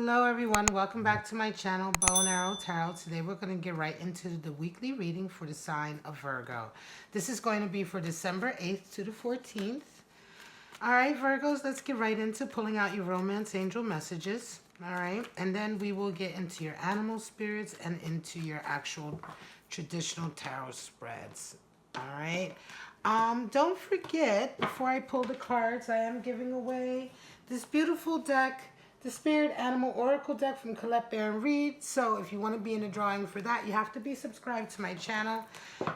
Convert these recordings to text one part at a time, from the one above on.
Hello everyone, welcome back to my channel, Bow and Arrow Tarot. Today we're going to get right into the weekly reading for the sign of Virgo. This is going to be for December 8th to the 14th. Alright Virgos, let's get right into pulling out your romance angel messages. Alright, and then we will get into your animal spirits and into your actual traditional tarot spreads. Alright, don't forget, before I pull the cards, I am giving away this beautiful deck, the Spirit Animal Oracle deck from Colette Baron Reed. So if you want to be in a drawing for that, you have to be subscribed to my channel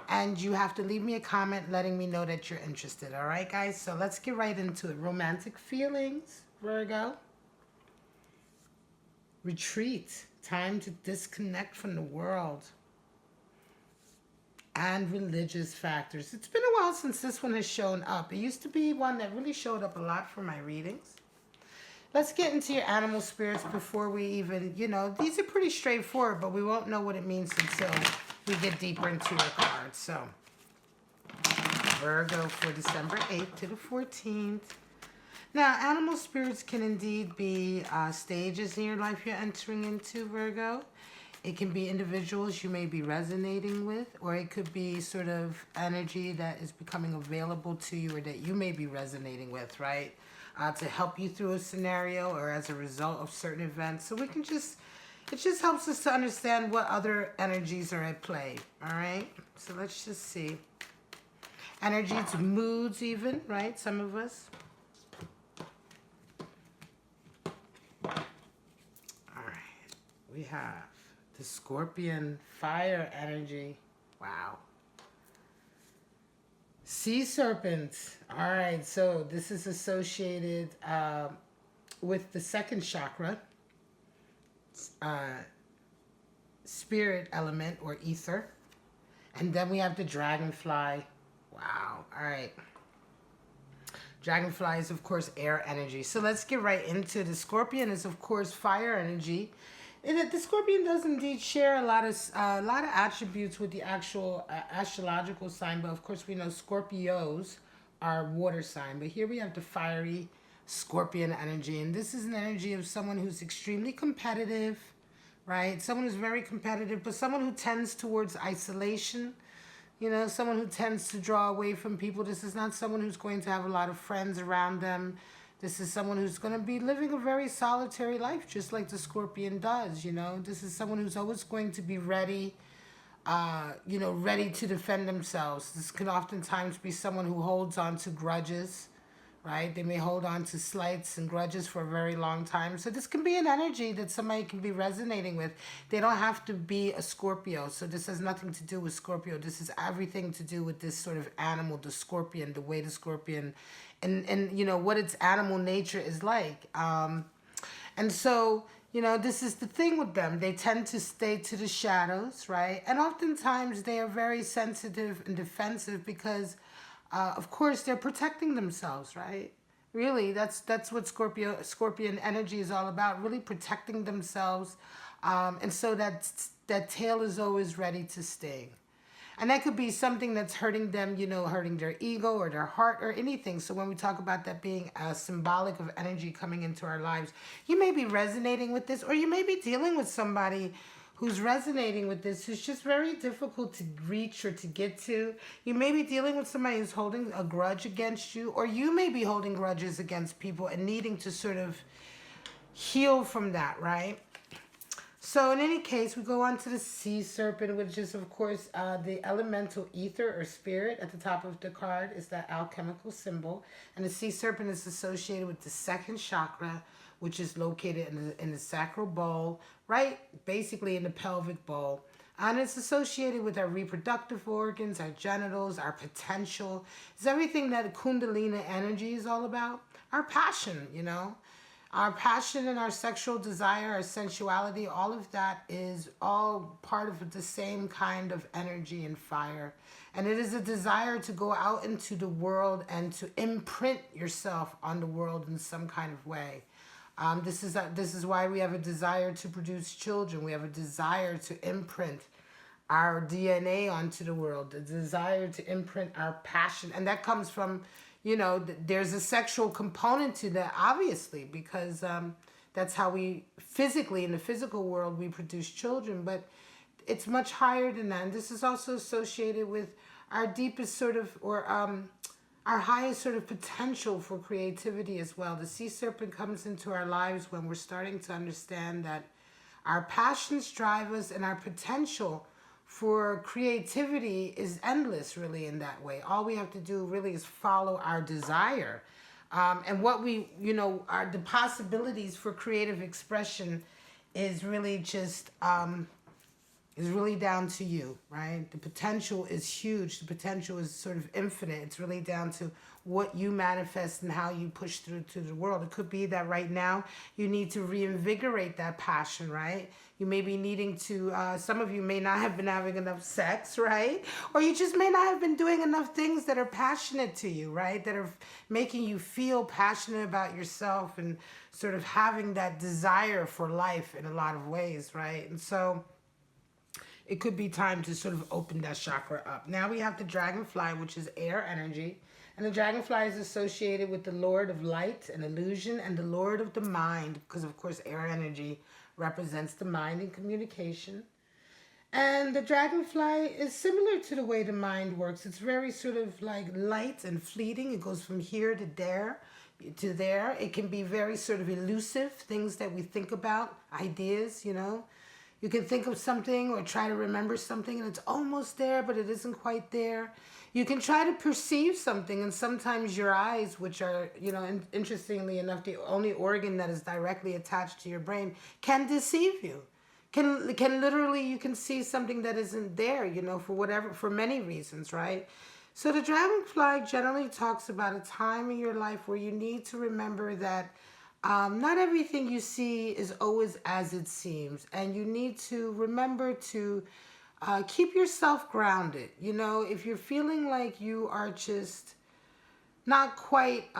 and you have to leave me a comment letting me know that you're interested. All right, guys? So let's get right into it. Romantic feelings, Virgo. Retreat. Time to disconnect from the world. And religious factors. It's been a while since this one has shown up. It used to be one that really showed up a lot for my readings. Let's get into your animal spirits before we even, these are pretty straightforward, but we won't know what it means until we get deeper into your cards. So, Virgo for December 8th to the 14th. Now, animal spirits can indeed be stages in your life you're entering into, Virgo. It can be individuals you may be resonating with, or it could be sort of energy that is becoming available to you or that you may be resonating with, right? To help you through a scenario or as a result of certain events. So it just helps us to understand what other energies are at play, all right? So let's just see. Energies, moods even, right? Some of us. All right, we have the Scorpion fire energy. Wow. Sea serpent. All right, so this is associated with the second chakra, spirit element or ether. And then we have the dragonfly. Wow, all right. Dragonfly is, of course, air energy. So let's get right into the Scorpion is, of course, fire energy. The Scorpion does indeed share a lot of attributes with the actual astrological sign, but of course we know Scorpios are water sign. But here we have the fiery Scorpion energy, and this is an energy of someone who's extremely competitive, right? Someone who's very competitive, but someone who tends towards isolation. Someone who tends to draw away from people. This is not someone who's going to have a lot of friends around them. This is someone who's going to be living a very solitary life, just like the Scorpion does, This is someone who's always going to be ready, ready to defend themselves. This can oftentimes be someone who holds on to grudges, right? They may hold on to slights and grudges for a very long time. So this can be an energy that somebody can be resonating with. They don't have to be a Scorpio. So this has nothing to do with Scorpio. This is everything to do with this sort of animal, the Scorpion, the way the Scorpion, and what its animal nature is like. And so, this is the thing with them. They tend to stay to the shadows, right? And oftentimes they are very sensitive and defensive because of course, they're protecting themselves, right? Really, that's what Scorpion energy is all about, really protecting themselves. And so that tail is always ready to sting. And that could be something that's hurting them, hurting their ego or their heart or anything. So when we talk about that being symbolic of energy coming into our lives, you may be resonating with this, or you may be dealing with somebody who's resonating with this, who's just very difficult to reach or to get to. You may be dealing with somebody who's holding a grudge against you, or you may be holding grudges against people and needing to sort of heal from that, right? So in any case, we go on to the sea serpent, which is, of course, the elemental ether or spirit. At the top of the card is that alchemical symbol. And the sea serpent is associated with the second chakra, which is located in the sacral bowl, right? Basically in the pelvic bowl. And it's associated with our reproductive organs, our genitals, our potential. It's everything that Kundalini energy is all about. Our passion, Our passion and our sexual desire, our sensuality, all of that is all part of the same kind of energy and fire. And it is a desire to go out into the world and to imprint yourself on the world in some kind of way. This is why we have a desire to produce children. We have a desire to imprint our DNA onto the world, the desire to imprint our passion. And that comes from, there's a sexual component to that, obviously, because That's how we physically, in the physical world, we produce children. But it's much higher than that. And this is also associated with our deepest sort of, or our highest sort of potential for creativity as well. The sea serpent comes into our lives when we're starting to understand that our passions drive us, and our potential for creativity is endless, really, in that way. All we have to do really is follow our desire. And what we, the possibilities for creative expression is really just, is really down to you, right? The potential is huge. The potential is sort of infinite. It's really down to what you manifest and how you push through to the world. It could be that right now you need to reinvigorate that passion, right? You may be needing to, some of you may not have been having enough sex, right? Or you just may not have been doing enough things that are passionate to you, right? That are making you feel passionate about yourself and sort of having that desire for life in a lot of ways, right? And so it could be time to sort of open that chakra up. Now we have the dragonfly, which is air energy. And the dragonfly is associated with the Lord of light and illusion and the Lord of the mind, because of course air energy represents the mind and communication. And the dragonfly is similar to the way the mind works. It's very sort of like light and fleeting. It goes from here to there. It can be very sort of elusive, things that we think about, ideas, You can think of something or try to remember something and it's almost there, but it isn't quite there. You can try to perceive something, and sometimes your eyes, which are, interestingly enough, the only organ that is directly attached to your brain, can deceive you. Can literally, you can see something that isn't there, for many reasons, right? So the dragonfly generally talks about a time in your life where you need to remember that not everything you see is always as it seems. And you need to remember to keep yourself grounded. If you're feeling like you are just not quite,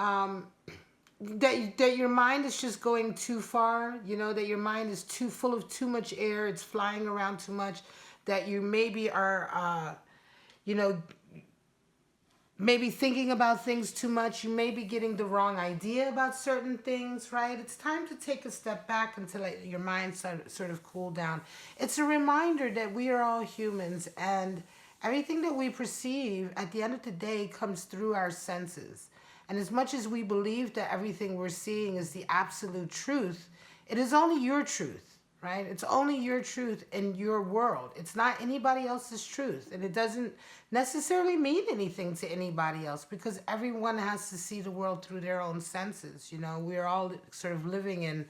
that your mind is just going too far, that your mind is too full of too much air, it's flying around too much, that you maybe are, maybe thinking about things too much, you may be getting the wrong idea about certain things, right? It's time to take a step back and to let your mind sort of cool down. It's a reminder that we are all humans, and everything that we perceive at the end of the day comes through our senses. And as much as we believe that everything we're seeing is the absolute truth, it is only your truth, right? It's only your truth in your world. It's not anybody else's truth. And it doesn't necessarily mean anything to anybody else, because everyone has to see the world through their own senses. We're all sort of living in,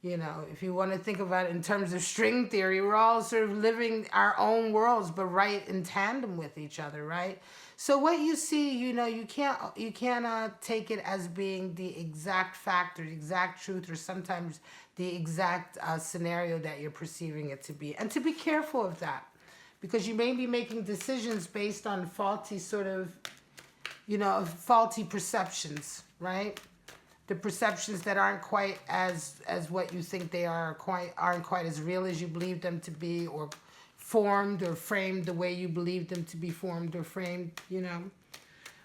if you want to think about it in terms of string theory, we're all sort of living our own worlds, but right in tandem with each other, right? So what you see, you cannot take it as being the exact fact or the exact truth, or sometimes the exact scenario that you're perceiving it to be. And to be careful of that, because you may be making decisions based on faulty sort of, faulty perceptions, right? The perceptions that aren't quite as what you think they are, aren't quite as real as you believe them to be, or formed or framed the way you believe them to be formed or framed,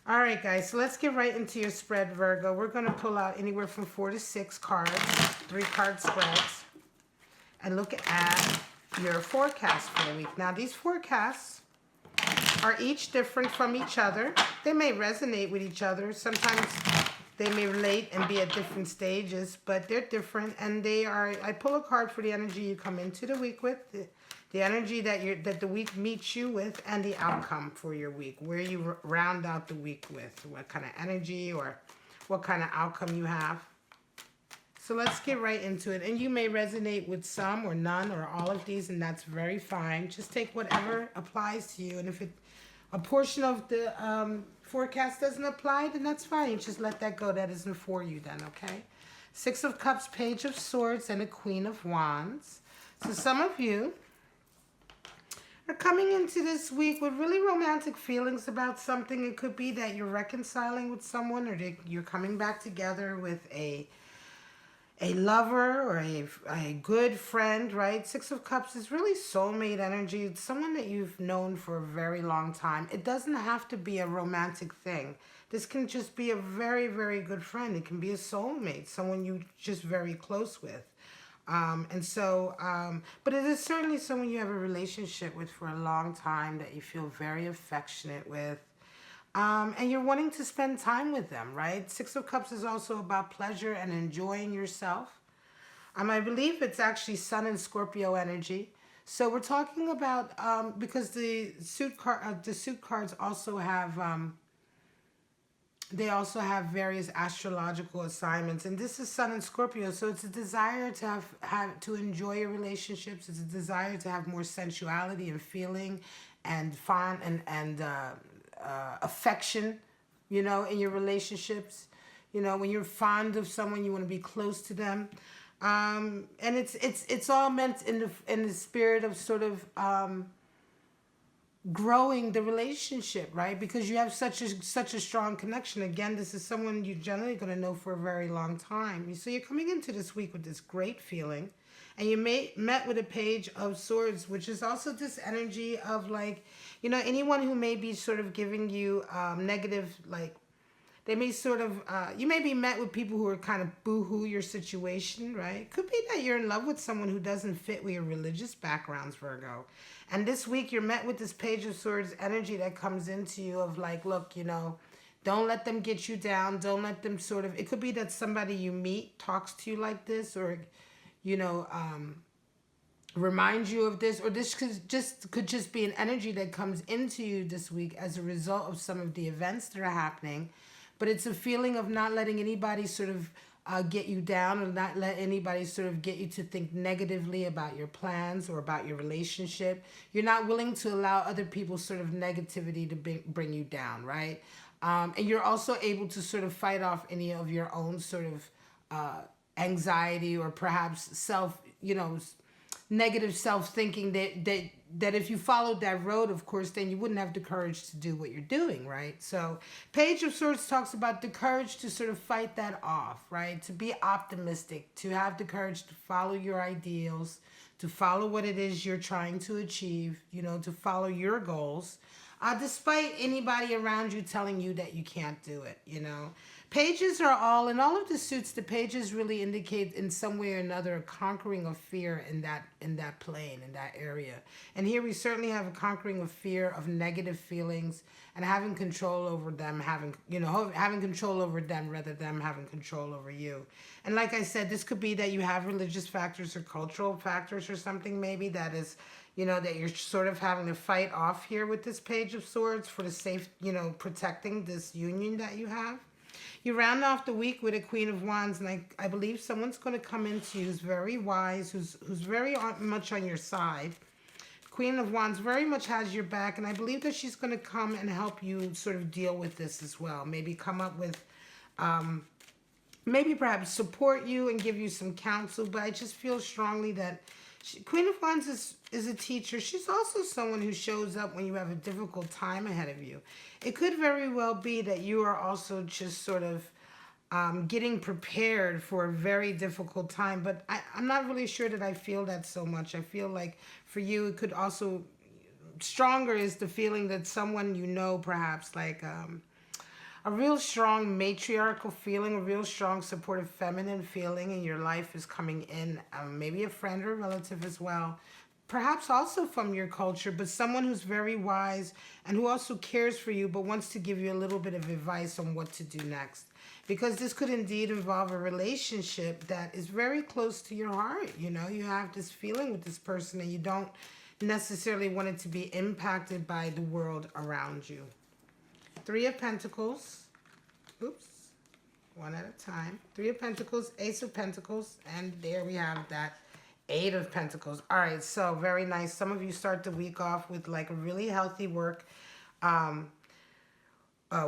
All right, guys, so let's get right into your spread, Virgo. We're going to pull out anywhere from 4 to 6 cards, 3-card spreads, and look at your forecast for the week. Now, these forecasts are each different from each other. They may resonate with each other. Sometimes they may relate and be at different stages, but they're different, and I pull a card for the energy you come into the week with, the energy that the week meets you with, and the outcome for your week, where you round out the week with, what kind of energy or what kind of outcome you have. So let's get right into it. And you may resonate with some or none or all of these, and that's very fine. Just take whatever applies to you. And if a portion of the forecast doesn't apply, then that's fine. You just let that go. That isn't for you then, okay? 6 of Cups, Page of Swords, and a Queen of Wands. So some of you are coming into this week with really romantic feelings about something. It could be that you're reconciling with someone, or you're coming back together with a a lover or a good friend, right? Six of Cups is really soulmate energy. It's someone that you've known for a very long time. It doesn't have to be a romantic thing. This can just be a very, very good friend. It can be a soulmate, someone you just very close with. But it is certainly someone you have a relationship with for a long time that you feel very affectionate with. And you're wanting to spend time with them, right? Six of Cups is also about pleasure and enjoying yourself. I believe it's actually Sun and Scorpio energy. So we're talking about because the suit cards also have they also have various astrological assignments, and this is Sun and Scorpio, so it's a desire to have to enjoy your relationships. It's a desire to have more sensuality and feeling and fun and affection, in your relationships. When you're fond of someone, you want to be close to them, and it's all meant in the spirit of sort of growing the relationship, right? Because you have such a strong connection. Again, this is someone you're generally going to know for a very long time. So you're coming into this week with this great feeling, and you met with a Page of Swords, which is also this energy of like, anyone who may be sort of giving you negative, like, they may sort of, you may be met with people who are kind of boo-hoo your situation, right? Could be that you're in love with someone who doesn't fit with your religious backgrounds, Virgo. And this week you're met with this Page of Swords energy that comes into you of like, look, don't let them get you down. Don't let them sort of, it could be that somebody you meet talks to you like this, or, remind you of this, or this could just be an energy that comes into you this week as a result of some of the events that are happening. But it's a feeling of not letting anybody sort of get you down, or not let anybody sort of get you to think negatively about your plans or about your relationship. You're not willing to allow other people's sort of negativity to bring you down, right? And you're also able to sort of fight off any of your own sort of anxiety, or perhaps negative self-thinking that if you followed that road, of course, then you wouldn't have the courage to do what you're doing, right? So Page of Swords talks about the courage to sort of fight that off, right? To be optimistic, to have the courage to follow your ideals, to follow what it is you're trying to achieve, to follow your goals, despite anybody around you telling you that you can't do it, Pages are all, in all of the suits, the pages really indicate in some way or another a conquering of fear in that plane, in that area. And here we certainly have a conquering of fear, of negative feelings, and having control over them, having control over them rather than them having control over you. And like I said, this could be that you have religious factors or cultural factors or something maybe that is, that you're sort of having to fight off here with this Page of Swords for the safe, protecting this union that you have. You round off the week with a Queen of Wands, and I believe someone's going to come into you who's very wise, who's very much on your side. Queen of Wands very much has your back, and I believe that she's going to come and help you sort of deal with this as well. Maybe come up with, maybe perhaps support you and give you some counsel, but I just feel strongly that Queen of Wands is a teacher. She's also someone who shows up when you have a difficult time ahead of you. It could very well be that you are also just sort of getting prepared for a very difficult time, but I'm not really sure that I feel that so much. I feel like for you, it could also, stronger is the feeling that someone perhaps like a real strong matriarchal feeling, a real strong supportive feminine feeling in your life is coming in. Maybe a friend or a relative as well. Perhaps also from your culture, but someone who's very wise and who also cares for you but wants to give you a little bit of advice on what to do next. Because this could indeed involve a relationship that is very close to your heart. You have this feeling with this person and you don't necessarily want it to be impacted by the world around you. Three of Pentacles. Oops. One at a time. Three of Pentacles, Ace of Pentacles, and there we have that Eight of Pentacles. All right, so very nice. Some of you start the week off with like a really healthy work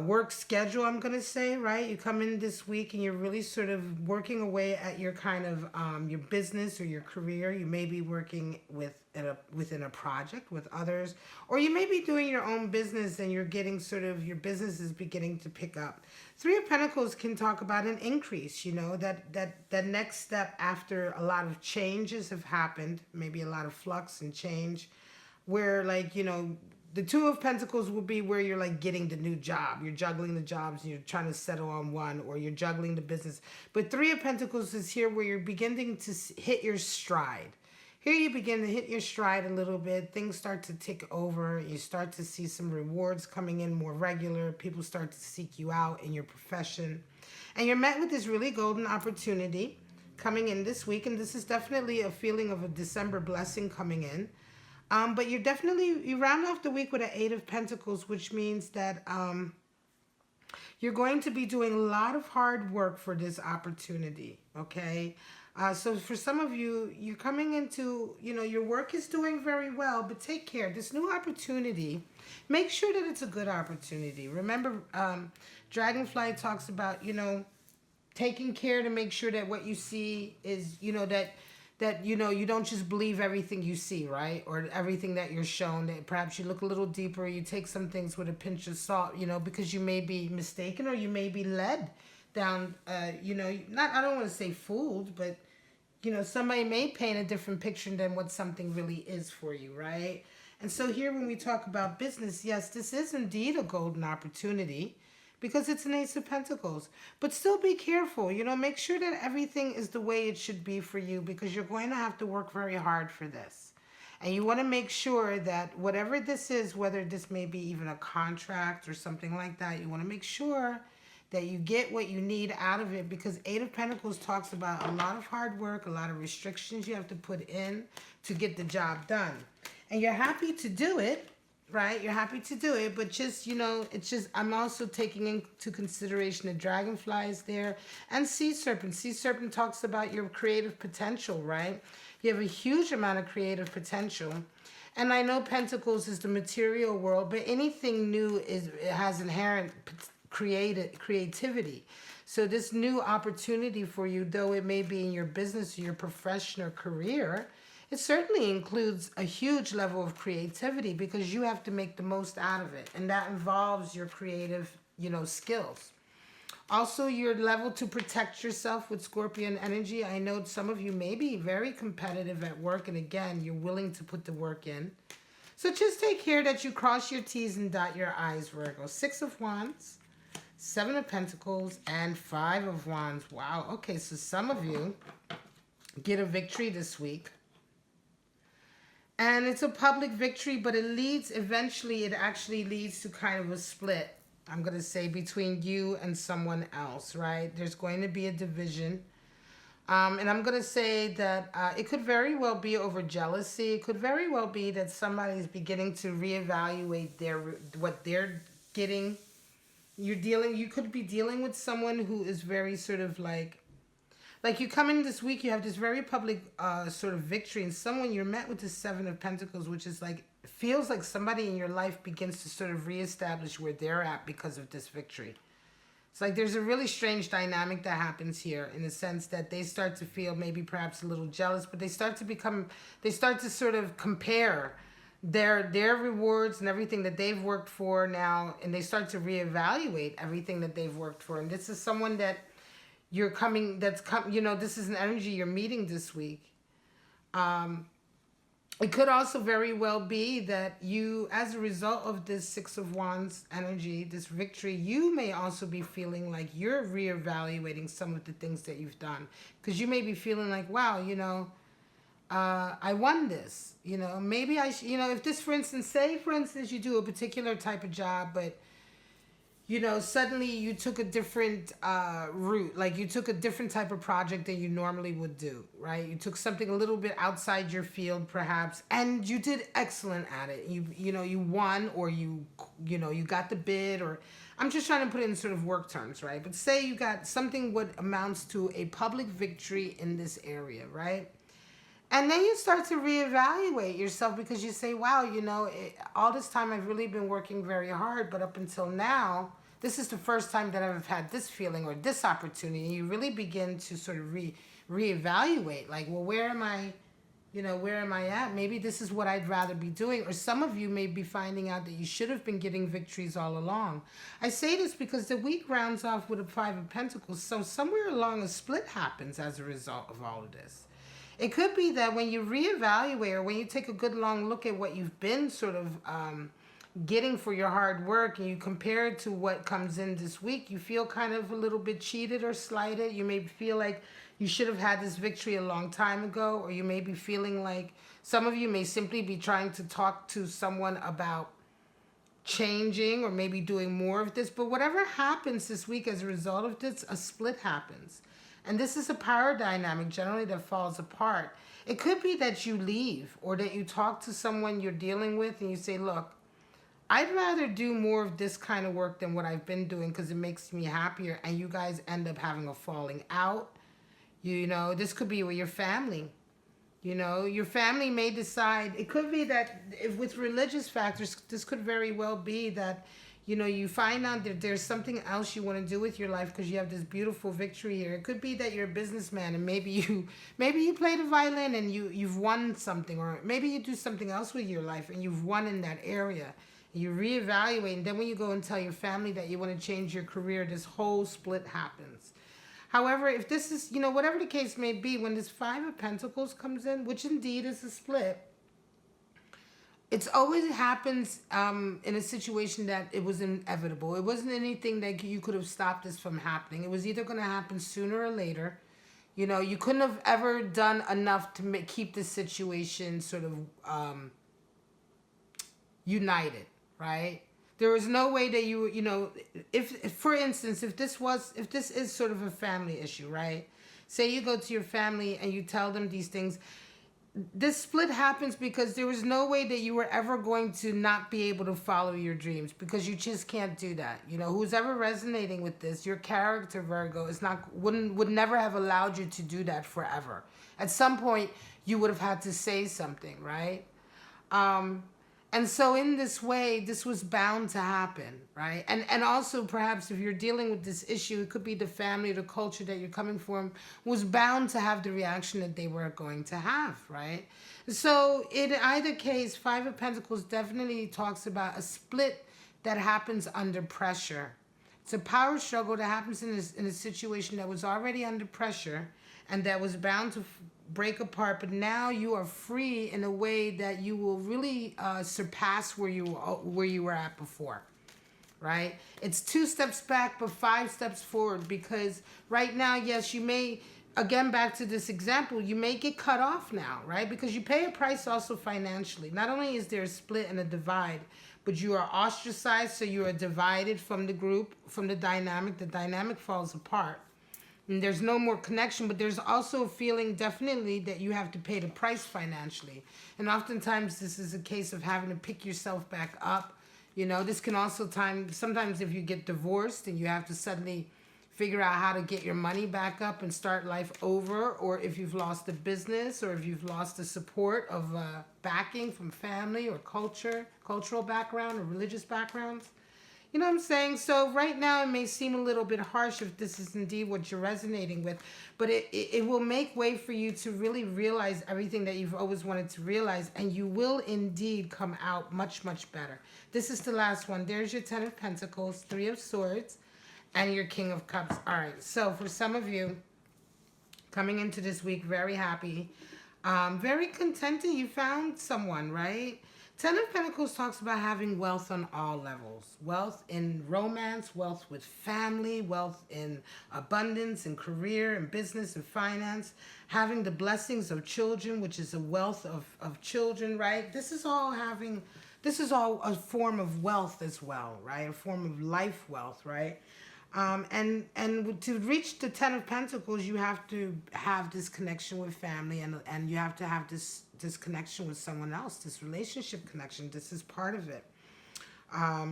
work schedule, I'm going to say, right? You come in this week and you're really sort of working away at your kind of your business or your career. You may be working within a project with others, or you may be doing your own business and you're getting sort of, your business is beginning to pick up. Three of Pentacles can talk about an increase, you know, that next step after a lot of changes have happened, maybe a lot of flux and change, where, like, you know, the Two of Pentacles will be where you're like getting the new job. You're juggling the jobs and you're trying to settle on one, or you're juggling the business. But Three of Pentacles is here where you're beginning to hit your stride. Here you begin to hit your stride a little bit. Things start to tick over. You start to see some rewards coming in more regular. People start to seek you out in your profession. And you're met with this really golden opportunity coming in this week. And this is definitely a feeling of a December blessing coming in. But you round off the week with an Eight of Pentacles, which means that you're going to be doing a lot of hard work for this opportunity, okay? So for some of you, you're coming into, you know, your work is doing very well, but take care. This new opportunity, make sure that it's a good opportunity. Remember, Dragonfly talks about, you know, taking care to make sure that what you see is, you know, that you know, you don't just believe everything you see, right? Or everything that you're shown. That perhaps you look a little deeper, you take some things with a pinch of salt, you know, because you may be mistaken or you may be led down, you know, I don't want to say fooled, but, you know, somebody may paint a different picture than what something really is for you, right? And so here when we talk about business, yes, this is indeed a golden opportunity, because it's an Ace of Pentacles. But still be careful, you know, make sure that everything is the way it should be for you, because you're going to have to work very hard for this. And you want to make sure that whatever this is, whether this may be even a contract or something like that, you want to make sure that you get what you need out of it, because Eight of Pentacles talks about a lot of hard work, a lot of restrictions you have to put in to get the job done. And you're happy to do it, right? You're happy to do it, but just, you know, it's just, I'm also taking into consideration the dragonflies there and sea serpent. Sea serpent talks about your creative potential, right? You have a huge amount of creative potential. And I know Pentacles is the material world, but anything new it has inherent creativity. So this new opportunity for you, though it may be in your business or your profession or career, it certainly includes a huge level of creativity, because you have to make the most out of it. And that involves your creative, you know, skills. Also, your level to protect yourself with Scorpion energy. I know some of you may be very competitive at work. And again, you're willing to put the work in. So just take care that you cross your T's and dot your I's, Virgo. Six of Wands, Seven of Pentacles, and Five of Wands. Wow. Okay, so some of you get a victory this week. And it's a public victory, but eventually it actually leads to kind of a split, I'm going to say, between you and someone else, right? There's going to be a division. And I'm going to say that it could very well be over jealousy. It could very well be that somebody is beginning to reevaluate what they're getting. You could be dealing with someone who is very sort of like you come in this week, you have this very public sort of victory, and someone you're met with the Seven of Pentacles, which is like, feels like somebody in your life begins to sort of reestablish where they're at because of this victory. It's like there's a really strange dynamic that happens here, in the sense that they start to feel maybe perhaps a little jealous, but they start to sort of compare their rewards and everything that they've worked for now, and they start to reevaluate everything that they've worked for. And this is someone that you know, this is an energy you're meeting this week. It could also very well be that you, as a result of this Six of Wands energy, this victory, you may also be feeling like you're reevaluating some of the things that you've done. Because you may be feeling like, wow, you know, I won this. You know, maybe you know, if this, for instance, you do a particular type of job, but you know, suddenly you took a different route. Like you took a different type of project than you normally would do, right? You took something a little bit outside your field, perhaps, and you did excellent at it. You know, you won, or you know, you got the bid, or I'm just trying to put it in sort of work terms, right? But say you got something what amounts to a public victory in this area, right? And then you start to reevaluate yourself, because you say, wow, you know, all this time I've really been working very hard, but up until now, this is the first time that I've had this feeling or this opportunity. You really begin to sort of reevaluate, like, well, where am I? Where am I at? Maybe this is what I'd rather be doing. Or some of you may be finding out that you should have been getting victories all along. I say this because the week rounds off with a Five of Pentacles. So somewhere along a split happens as a result of all of this. It could be that when you reevaluate or when you take a good long look at what you've been sort of getting for your hard work and you compare it to what comes in this week, you feel kind of a little bit cheated or slighted. You may feel like you should have had this victory a long time ago, or you may be feeling like some of you may simply be trying to talk to someone about changing or maybe doing more of this. But whatever happens this week as a result of this, a split happens. And this is a power dynamic generally that falls apart. It could be that you leave or that you talk to someone you're dealing with and you say, look, I'd rather do more of this kind of work than what I've been doing because it makes me happier. And you guys end up having a falling out. This could be with your family. Your family may decide, it could be that if with religious factors, this could very well be that, you find out that there's something else you want to do with your life because you have this beautiful victory here. It could be that you're a businessman and maybe you play the violin and you've won something, or maybe you do something else with your life and you've won in that area. You reevaluate, and then when you go and tell your family that you want to change your career, this whole split happens. However, if this is, whatever the case may be, when this Five of Pentacles comes in, which indeed is a split, it's always happens in a situation that it was inevitable. It wasn't anything that you could have stopped this from happening. It was either going to happen sooner or later. You couldn't have ever done enough to keep the situation sort of united, right? There was no way that if for instance, if this is sort of a family issue, right? Say you go to your family and you tell them these things. This split happens because there was no way that you were ever going to not be able to follow your dreams, because you just can't do that. Who's ever resonating with this, your character, Virgo, would never have allowed you to do that forever. At some point, you would have had to say something, right? And so in this way, this was bound to happen, right? And also perhaps if you're dealing with this issue, it could be the family, the culture that you're coming from was bound to have the reaction that they were going to have, right? So in either case, Five of Pentacles definitely talks about a split that happens under pressure. It's a power struggle that happens in a situation that was already under pressure and that was bound to break apart, but now you are free in a way that you will really surpass where you were at before, right? It's 2 steps back, but 5 steps forward, because right now, yes, you may, again, back to this example, you may get cut off now, right? Because you pay a price also financially. Not only is there a split and a divide, but you are ostracized, so you are divided from the group, from the dynamic falls apart. And there's no more connection, but there's also a feeling definitely that you have to pay the price financially. And oftentimes this is a case of having to pick yourself back up. This can also sometimes if you get divorced and you have to suddenly figure out how to get your money back up and start life over, or if you've lost a business, or if you've lost the support of backing from family or cultural background or religious backgrounds. You know what I'm saying? So right now it may seem a little bit harsh if this is indeed what you're resonating with, but it will make way for you to really realize everything that you've always wanted to realize, and you will indeed come out much, much better. This is the last one. There's your 10 of Pentacles, 3 of Swords, and your King of Cups. All right, so for some of you, coming into this week very happy, very contented, you found someone, right? 10 of Pentacles talks about having wealth on all levels. Wealth in romance, wealth with family, wealth in abundance and career and business and finance. Having the blessings of children, which is a wealth of children, right? This is all a form of wealth as well, right? A form of life wealth, right? And to reach the 10 of Pentacles, you have to have this connection with family, and you have to have this connection with someone else, this relationship connection. This is part of it.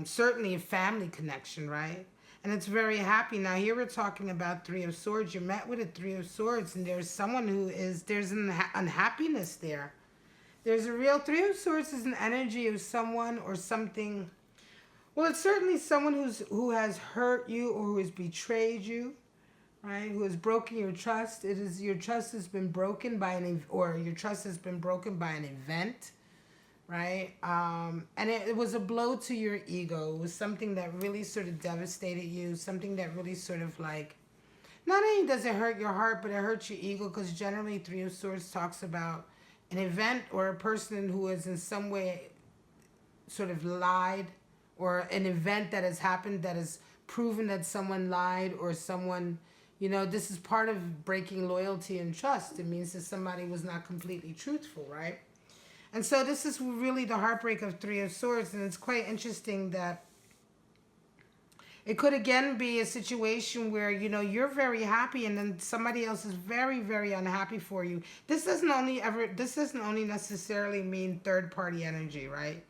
Certainly a family connection, right? And it's very happy. Now here we're talking about 3 of Swords. You're met with a 3 of Swords, and there's someone there's an unhappiness there. There's a real 3 of Swords is an energy of someone or something. Well, it's certainly someone who has hurt you or who has betrayed you, right? Who has broken your trust. It is your trust has been broken by or your trust has been broken by an event, right? And it was a blow to your ego. It was something that really sort of devastated you. Something that really sort of like, not only does it hurt your heart, but it hurts your ego, because generally Three of Swords talks about an event or a person who has in some way sort of lied, or an event that has happened that has proven that someone lied, or someone, you know, this is part of breaking loyalty and trust. It means that somebody was not completely truthful, right? And so this is really the heartbreak of Three of Swords, and it's quite interesting that it could again be a situation where, you know, you're very happy and then somebody else is very, very unhappy for you. This doesn't only necessarily mean third party energy, right?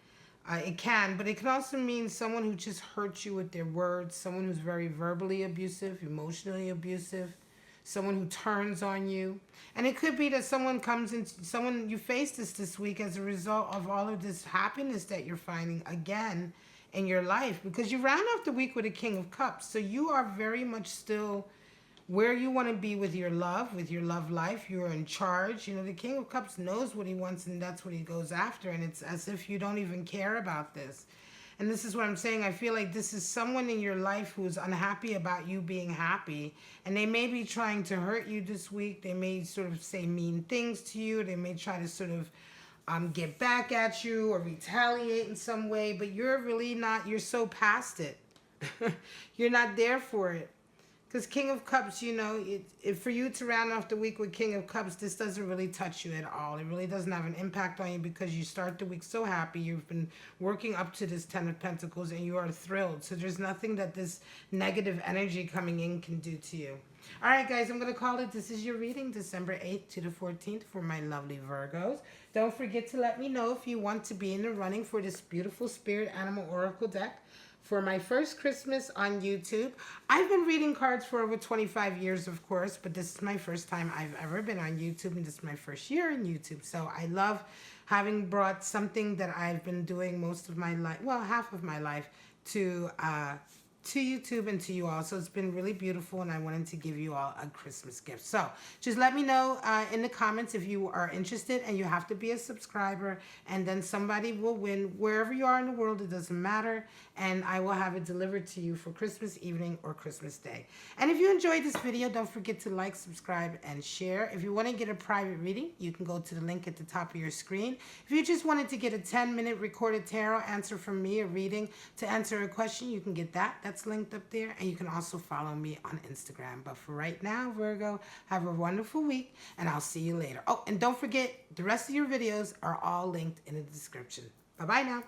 It can, but it can also mean someone who just hurts you with their words, someone who's very verbally abusive, emotionally abusive, someone who turns on you. And it could be that someone you face this week as a result of all of this happiness that you're finding again in your life, because you round off the week with a King of Cups. So you are very much still where you want to be with your love life. You're in charge. You know, the King of Cups knows what he wants, and that's what he goes after. And it's as if you don't even care about this. And this is what I'm saying. I feel like this is someone in your life who's unhappy about you being happy. And they may be trying to hurt you this week. They may sort of say mean things to you. They may try to sort of get back at you or retaliate in some way. But you're really not. You're so past it. You're not there for it. Because King of Cups, you know, for you to round off the week with King of Cups, this doesn't really touch you at all. It really doesn't have an impact on you, because you start the week so happy. You've been working up to this Ten of Pentacles and you are thrilled. So there's nothing that this negative energy coming in can do to you. All right, guys, I'm going to call it. This is your reading, December 8th to the 14th for my lovely Virgos. Don't forget to let me know if you want to be in the running for this beautiful Spirit Animal Oracle deck for my first Christmas on YouTube. I've been reading cards for over 25 years, of course, but this is my first time I've ever been on YouTube, and this is my first year in YouTube. So I love having brought something that I've been doing most of my life, well, half of my life, to YouTube and to you all. So it's been really beautiful, and I wanted to give you all a Christmas gift. So just let me know in the comments if you are interested, and you have to be a subscriber, and then somebody will win wherever you are in the world. It doesn't matter, and I will have it delivered to you for Christmas evening or Christmas Day. And if you enjoyed this video, don't forget to like, subscribe, and share. If you want to get a private reading, you can go to the link at the top of your screen. If you just wanted to get a 10-minute recorded tarot answer from me, a reading to answer a question, you can get that. That's linked up there, and you can also follow me on Instagram. But for right now, Virgo, have a wonderful week, and I'll see you later. Oh, and don't forget, the rest of your videos are all linked in the description. Bye-bye now.